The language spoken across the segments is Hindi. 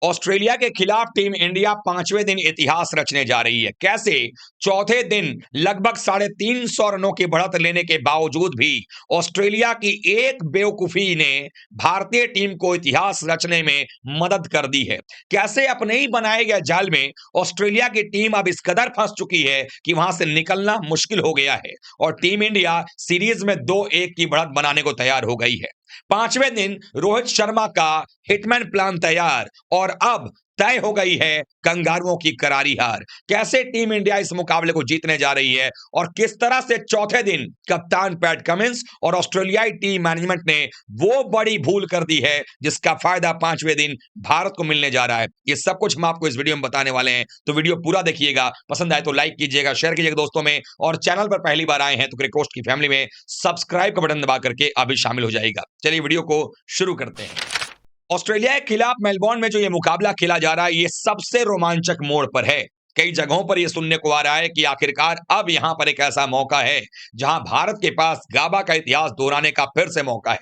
ऑस्ट्रेलिया के खिलाफ टीम इंडिया पांचवें दिन इतिहास रचने जा रही है। कैसे? चौथे दिन लगभग 350 रनों की बढ़त लेने के बावजूद भी ऑस्ट्रेलिया की एक बेवकूफी ने भारतीय टीम को इतिहास रचने में मदद कर दी है। कैसे अपने ही बनाए गए जाल में ऑस्ट्रेलिया की टीम अब इस कदर फंस चुकी है कि वहां से निकलना मुश्किल हो गया है और टीम इंडिया सीरीज में 2-1 की बढ़त बनाने को तैयार हो गई है। पांचवें दिन रोहित शर्मा का हिटमैन प्लान तैयार और अब तय हो गई है कंगारुओं की करारी हार। कैसे टीम इंडिया इस मुकाबले को जीतने जा रही है और किस तरह से चौथे दिन कप्तान पैट कमिंस और ऑस्ट्रेलियाई टीम मैनेजमेंट ने वो बड़ी भूल कर दी है जिसका फायदा पांचवें दिन भारत को मिलने जा रहा है। ये सब कुछ हम आपको इस वीडियो में बताने वाले हैं, तो वीडियो पूरा देखिएगा। पसंद आए तो लाइक कीजिएगा, शेयर कीजिएगा दोस्तों में, और चैनल पर पहली बार आए हैं तो क्रिक रोस्ट की फैमिली में सब्सक्राइब का बटन दबा करके अभी शामिल हो जाएगा। चलिए वीडियो को शुरू करते हैं। ऑस्ट्रेलिया के खिलाफ मेलबोर्न में जो ये मुकाबला खेला जा रहा है, ये सबसे रोमांचक मोड़ पर है। कई जगहों पर यह सुनने को आ रहा है कि आखिरकार अब यहां पर एक ऐसा मौका है जहां भारत के पास गाबा का इतिहास दोहराने का फिर से मौका है।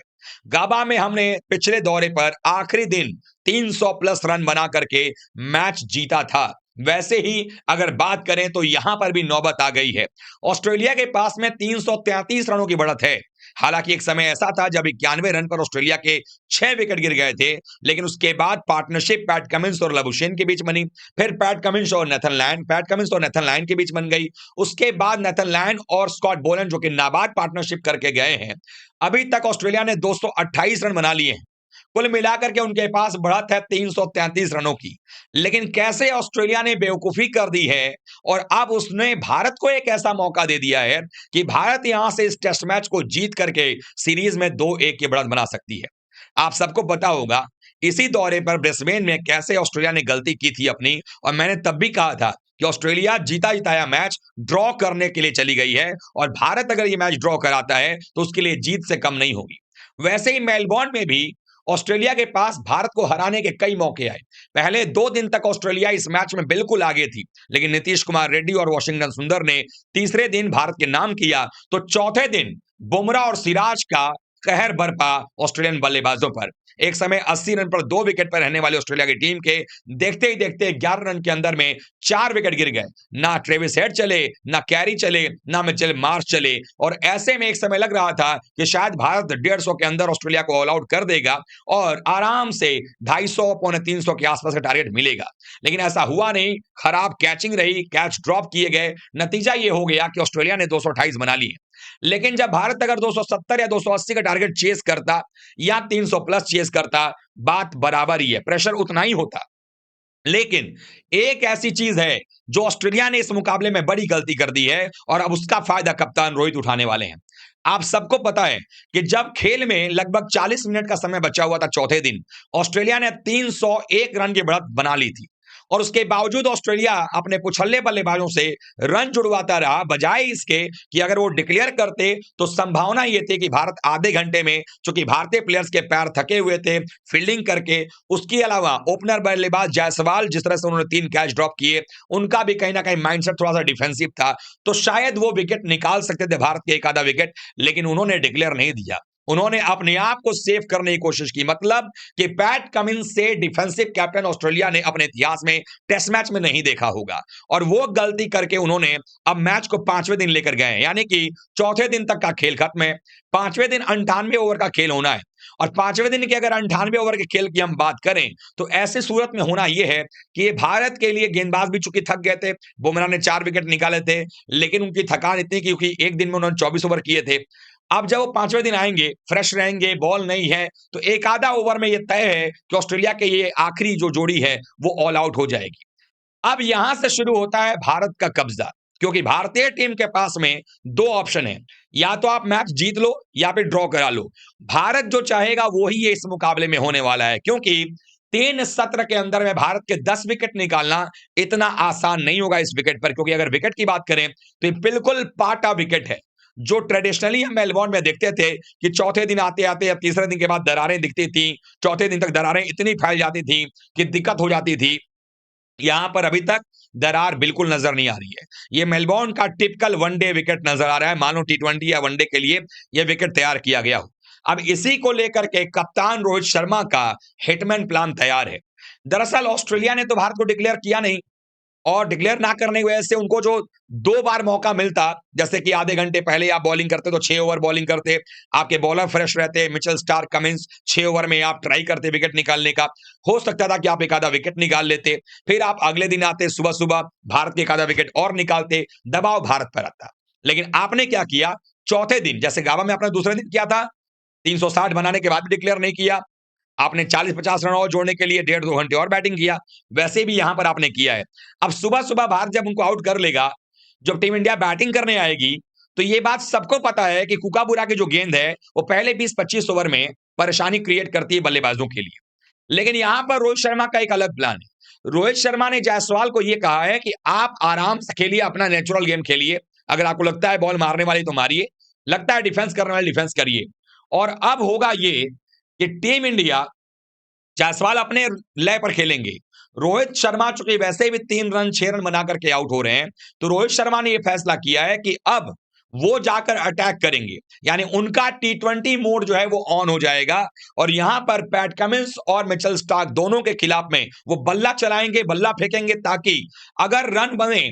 गाबा में हमने पिछले दौरे पर आखिरी दिन 300 प्लस रन बना करके मैच जीता था। वैसे ही अगर बात करें तो यहां पर भी नौबत आ गई है। ऑस्ट्रेलिया के पास में 333 रनों की बढ़त है। हालांकि एक समय ऐसा था जब 91 रन पर ऑस्ट्रेलिया के 6 विकेट गिर गए थे, लेकिन उसके बाद पार्टनरशिप पैट कमिंस और लबुशेन के बीच बनी, फिर पैट कमिंस और नेथन लायन के बीच बन गई। उसके बाद नेथन लायन और स्कॉट बोलन जो कि नाबाद पार्टनरशिप करके गए हैं। अभी तक ऑस्ट्रेलिया ने 228 रन बना लिए हैं। कुल मिलाकर के उनके पास बढ़त है 333 रनों की। लेकिन कैसे ऑस्ट्रेलिया ने बेवकूफी कर दी है और अब उसने भारत को एक ऐसा मौका दे दिया है कि भारत यहां से इस टेस्ट मैच को जीत करके सीरीज में 2-1 की बढ़त बना सकती है। आप सबको पता होगा इसी दौरे पर ब्रिस्बेन में कैसे ऑस्ट्रेलिया ने गलती की थी अपनी, और मैंने तब भी कहा था कि ऑस्ट्रेलिया जीता जिताया मैच ड्रॉ करने के लिए चली गई है और भारत अगर ये मैच ड्रॉ कराता है तो उसके लिए जीत से कम नहीं होगी। वैसे ही मेलबोर्न में भी ऑस्ट्रेलिया के पास भारत को हराने के कई मौके आए। पहले 2 दिन तक ऑस्ट्रेलिया इस मैच में बिल्कुल आगे थी, लेकिन नीतीश कुमार रेड्डी और वॉशिंगटन सुंदर ने तीसरे दिन भारत के नाम किया तो चौथे दिन बुमराह और सिराज का कहर बरपा ऑस्ट्रेलियन बल्लेबाजों पर। एक समय 80 रन पर 2 विकेट पर रहने वाली ऑस्ट्रेलिया की टीम के देखते ही देखते 11 रन के अंदर में 4 विकेट गिर गए। ना ट्रेविस हेड चले, ना कैरी चले, ना मिचेल मार्श चले, और ऐसे में एक समय लग रहा था कि शायद भारत 150 के अंदर ऑस्ट्रेलिया को ऑल आउट कर देगा और आराम से 250 पौने 300 के आसपास का टारगेट मिलेगा। लेकिन ऐसा हुआ नहीं। खराब कैचिंग रही, कैच ड्रॉप किए गए। नतीजा ये हो गया कि ऑस्ट्रेलिया ने 228 बना लिए। लेकिन जब भारत अगर 270 या 280 का टारगेट चेस करता या 300 प्लस चेस करता, बात बराबर ही है, प्रेशर उतना ही होता। लेकिन एक ऐसी चीज है जो ऑस्ट्रेलिया ने इस मुकाबले में बड़ी गलती कर दी है और अब उसका फायदा कप्तान रोहित उठाने वाले हैं। आप सबको पता है कि जब खेल में लगभग 40 मिनट का समय बचा हुआ था चौथे दिन, ऑस्ट्रेलिया ने 301 रन की बढ़त बना ली थी और उसके बावजूद ऑस्ट्रेलिया अपने पुछल्ले बल्लेबाजों से रन जुड़वाता रहा, बजाय इसके कि अगर वो डिक्लेयर करते तो संभावना ये थी कि भारत आधे घंटे में, चूंकि भारतीय प्लेयर्स के पैर थके हुए थे फील्डिंग करके, उसके अलावा ओपनर बल्लेबाज जायसवाल जिस तरह से उन्होंने 3 कैच ड्रॉप किए, उनका भी कहीं ना कहीं माइंडसेट थोड़ा सा डिफेंसिव था, तो शायद वो विकेट निकाल सकते थे भारत के एक आधा विकेट, लेकिन उन्होंने डिक्लेयर नहीं दिया। उन्होंने अपने आप को सेव करने की कोशिश की, मतलब कि पैट कमिंस से डिफेंसिव कैप्टन ऑस्ट्रेलिया ने अपने इतिहास में टेस्ट मैच में नहीं देखा होगा, और वो गलती करके उन्होंने अब मैच को पांचवें दिन लेकर गए, यानी कि चौथे दिन तक का खेल खत्म है। पांचवें दिन 98 ओवर का खेल होना है, और पांचवें दिन की अगर 98 ओवर के खेल की हम बात करें तो ऐसी सूरत में होना यह है कि ये भारत के लिए गेंदबाज भी चूंकि थक गए थे, बुमराह ने 4 विकेट निकाले थे, लेकिन उनकी थकान इतनी क्योंकि एक दिन में उन्होंने 24 ओवर किए थे। अब जब वो पांचवें दिन आएंगे, फ्रेश रहेंगे, बॉल नहीं है, तो एक आधा ओवर में ये तय है कि ऑस्ट्रेलिया के ये आखिरी जो जोड़ी है वो ऑल आउट हो जाएगी। अब यहां से शुरू होता है भारत का कब्जा, क्योंकि भारतीय टीम के पास में 2 ऑप्शन है, या तो आप मैच जीत लो या फिर ड्रॉ करा लो। भारत जो चाहेगा वो ही ये इस मुकाबले में होने वाला है, क्योंकि 3 सत्र के अंदर में भारत के 10 विकेट निकालना इतना आसान नहीं होगा इस विकेट पर, क्योंकि अगर विकेट की बात करें तो ये बिल्कुल पाटा विकेट है। जो ट्रेडिशनली हम मेलबोर्न में देखते थे कि चौथे दिन आते आते या तीसरे दिन के बाद दरारें दिखती थी, चौथे दिन तक दरारें इतनी फैल जाती थी कि दिक्कत हो जाती थी। यहां पर अभी तक दरार बिल्कुल नजर नहीं आ रही है। ये मेलबोर्न का टिपिकल वनडे विकेट नजर आ रहा है, मानो T20 या वनडे के लिए यह विकेट तैयार किया गया हो। अब इसी को लेकर के कप्तान रोहित शर्मा का हिटमैन प्लान तैयार है। दरअसल ऑस्ट्रेलिया ने तो भारत को डिक्लेयर किया नहीं, और डिक्लेयर ना करने की वजह से उनको जो 2 बार मौका मिलता, जैसे कि आधे घंटे पहले आप बॉलिंग करते तो 6 ओवर बॉलिंग करते, आपके बॉलर फ्रेश रहते, मिचेल स्टार्क, कमिंस 6 ओवर में आप ट्राई करते विकेट निकालने का, हो सकता था कि आप एक आधा विकेट निकाल लेते, फिर आप अगले दिन आते सुबह-सुबह, भारत के एक आधा विकेट और निकालते, दबाव भारत पर आता। लेकिन आपने क्या किया, चौथे दिन, जैसे गावा में आपने दूसरे दिन किया था, 360 बनाने के बाद भी डिक्लेयर नहीं किया, आपने 40-50 रन और जोड़ने के लिए 1.5-2 घंटे और बैटिंग किया, वैसे भी यहां पर आपने किया है। अब सुबह-सुबह भारत जब उनको आउट कर लेगा, जब टीम इंडिया बैटिंग करने आएगी, तो ये बात सबको पता है कि कुकाबुरा की जो गेंद है, वो पहले 20-25 ओवर में परेशानी क्रिएट करती है बल्लेबाजों के लिए। लेकिन यहां पर रोहित शर्मा का एक अलग प्लान है। रोहित शर्मा ने जायसवाल को यह कहा है कि आप आराम से खेलिए, अपना नेचुरल गेम खेलिए। अगर आपको लगता है बॉल मारने वाली तो मारिए, लगता है डिफेंस करने वाली डिफेंस करिए। और अब होगा ये कि टीम इंडिया जायसवाल अपने लय पर खेलेंगे। रोहित शर्मा चूंकि वैसे भी 3 रन 6 रन बना करके आउट हो रहे हैं, तो रोहित शर्मा ने यह फैसला किया है कि अब वो जाकर अटैक करेंगे, यानी उनका टी20 मोड जो है वो ऑन हो जाएगा, और यहां पर पैट कमिंस और मिचेल स्टार्क दोनों के खिलाफ में वो बल्ला चलाएंगे, बल्ला फेंकेंगे, ताकि अगर रन बने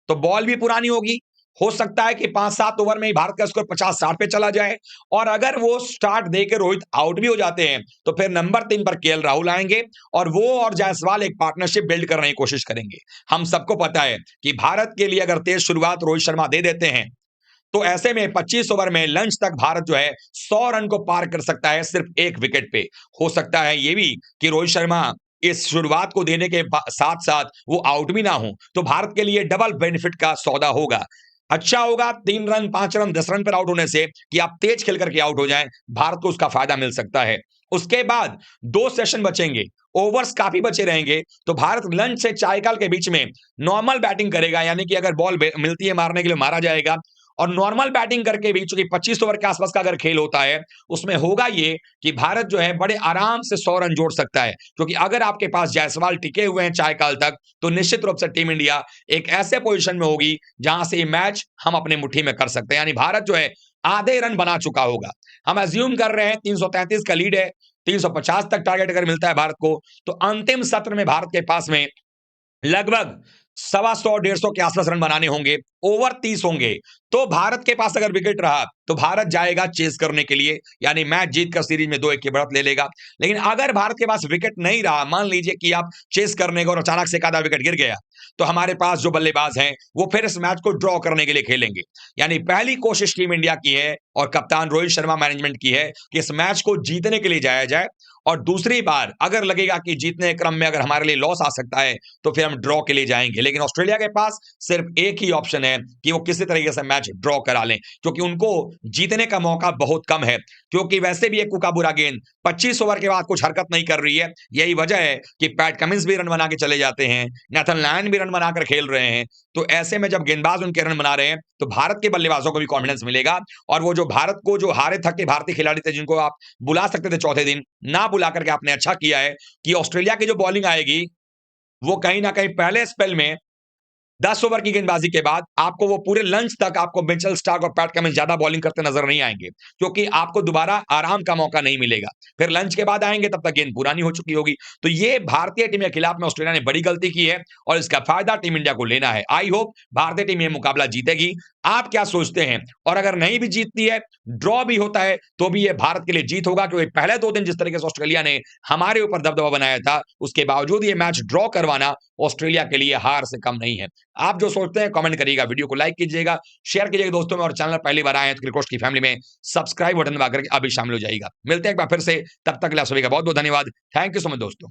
तो बॉल भी पुरानी होगी, हो सकता है कि 5-7 ओवर में ही भारत का स्कोर 50-60 पे चला जाए, और अगर वो स्टार्ट देके रोहित आउट भी हो जाते हैं, तो फिर नंबर 3 पर केएल राहुल आएंगे, और वो और जायसवाल एक पार्टनरशिप बिल्ड करने की कोशिश करेंगे। हम सबको पता है कि भारत के लिए अगर तेज शुरुआत रोहित शर्मा दे देते हैं, तो ऐसे में 25 ओवर में लंच तक भारत जो है 100 रन को पार कर सकता है सिर्फ एक विकेट पे। हो सकता है ये भी कि रोहित शर्मा इस शुरुआत को देने के साथ साथ वो आउट भी ना हो, तो भारत के लिए डबल बेनिफिट का सौदा होगा। अच्छा होगा 3 रन 5 रन 10 रन पर आउट होने से कि आप तेज खेल करके आउट हो जाएं, भारत को उसका फायदा मिल सकता है। उसके बाद 2 सेशन बचेंगे, ओवर्स काफी बचे रहेंगे, तो भारत लंच से चाय काल के बीच में नॉर्मल बैटिंग करेगा, यानी कि अगर बॉल मिलती है मारने के लिए मारा जाएगा, और नॉर्मल बैटिंग करके भी चूंकि 25 ओवर के आसपास का अगर खेल होता है, उसमें होगा ये कि भारत जो है बड़े आराम से 100 रन जोड़ सकता है, क्योंकि अगर आपके पास जायसवाल टिके हुए हैं चाय काल तक, तो निश्चित रूप से टीम इंडिया एक ऐसे पोजीशन में होगी जहां से ये मैच हम अपने मुट्ठी में कर सकते हैं, यानी भारत जो है आधे रन बना चुका होगा। हम अज्यूम कर रहे हैं 333 का लीड है, 350 तक टारगेट अगर मिलता है भारत को, तो अंतिम सत्र में भारत के पास में लगभग 125 150 के आसपास रन बनाने होंगे, ओवर 30 होंगे, तो भारत के पास अगर विकेट रहा तो भारत जाएगा चेस करने के लिए, यानी मैच जीतकर सीरीज में 2-1 की बढ़त ले लेगा। लेकिन अगर भारत के पास विकेट नहीं रहा, मान लीजिए कि आप चेस करने को और अचानक से एक आधा विकेट गिर गया, तो हमारे पास जो बल्लेबाज हैं वो फिर इस मैच को ड्रॉ करने के लिए खेलेंगे। यानी पहली कोशिश टीम इंडिया की है और कप्तान रोहित शर्मा मैनेजमेंट की है कि इस मैच को जीतने के लिए जाया जाए, और दूसरी बार अगर लगेगा कि जीतने क्रम में अगर हमारे लिए लॉस आ सकता है, तो फिर हम ड्रॉ के लिए जाएंगे। लेकिन ऑस्ट्रेलिया के पास सिर्फ एक ही ऑप्शन है कि वो किसी तरीके से मैच ड्रॉ करा लें, क्योंकि उनको जीतने का मौका बहुत कम है, क्योंकि वैसे भी एक कुकाबुरा गेंद 25 ओवर के बाद कुछ हरकत नहीं कर रही है। यही वजह है कि पैट कमिंस भी रन बना के चले जाते हैं, नेथन लायन भी रन बनाकर खेल रहे हैं। तो ऐसे में जब गेंदबाज उनके रन बना रहे हैं, तो भारत के बल्लेबाजों को भी कॉन्फिडेंस मिलेगा, और वो जो भारत को जो हारे थके भारतीय खिलाड़ी थे जिनको आप बुला सकते थे चौथे दिन, ना बुला करके आपने अच्छा किया है कि ऑस्ट्रेलिया की जो बॉलिंग आएगी वो कहीं ना कहीं पहले स्पेल में 10 ओवर की गेंदबाजी के बाद आपको वो पूरे लंच तक आपको मिचेल स्टार्क और पैट कमिंस ज्यादा बॉलिंग करते नजर नहीं आएंगे, क्योंकि आपको दोबारा आराम का मौका नहीं मिलेगा। फिर लंच के बाद आएंगे तब तक गेंद पुरानी हो चुकी होगी। तो ये भारतीय टीम के खिलाफ में ऑस्ट्रेलिया ने बड़ी गलती की है, और इसका फायदा टीम इंडिया को लेना है। आई होप भारतीय टीम ये मुकाबला जीतेगी। आप क्या सोचते हैं? और अगर नहीं भी जीतती है, ड्रॉ भी होता है, तो भी ये भारत के लिए जीत होगा, क्योंकि पहले 2 दिन जिस तरीके से ऑस्ट्रेलिया ने हमारे ऊपर दबदबा बनाया था, उसके बावजूद ये मैच ड्रॉ करवाना ऑस्ट्रेलिया के लिए हार से कम नहीं है। आप जो सोचते हैं कमेंट करिएगा, वीडियो को लाइक कीजिएगा, शेयर कीजिएगा दोस्तों में, और चैनल पहली बार आए हैं तो क्रिकेट की फैमिली में सब्सक्राइब बटन दबा करके अभी शामिल हो जाइएगा। मिलते हैं एक बार फिर से, तब तक के लिए आप सभी का बहुत बहुत धन्यवाद। थैंक यू सो मच दोस्तों।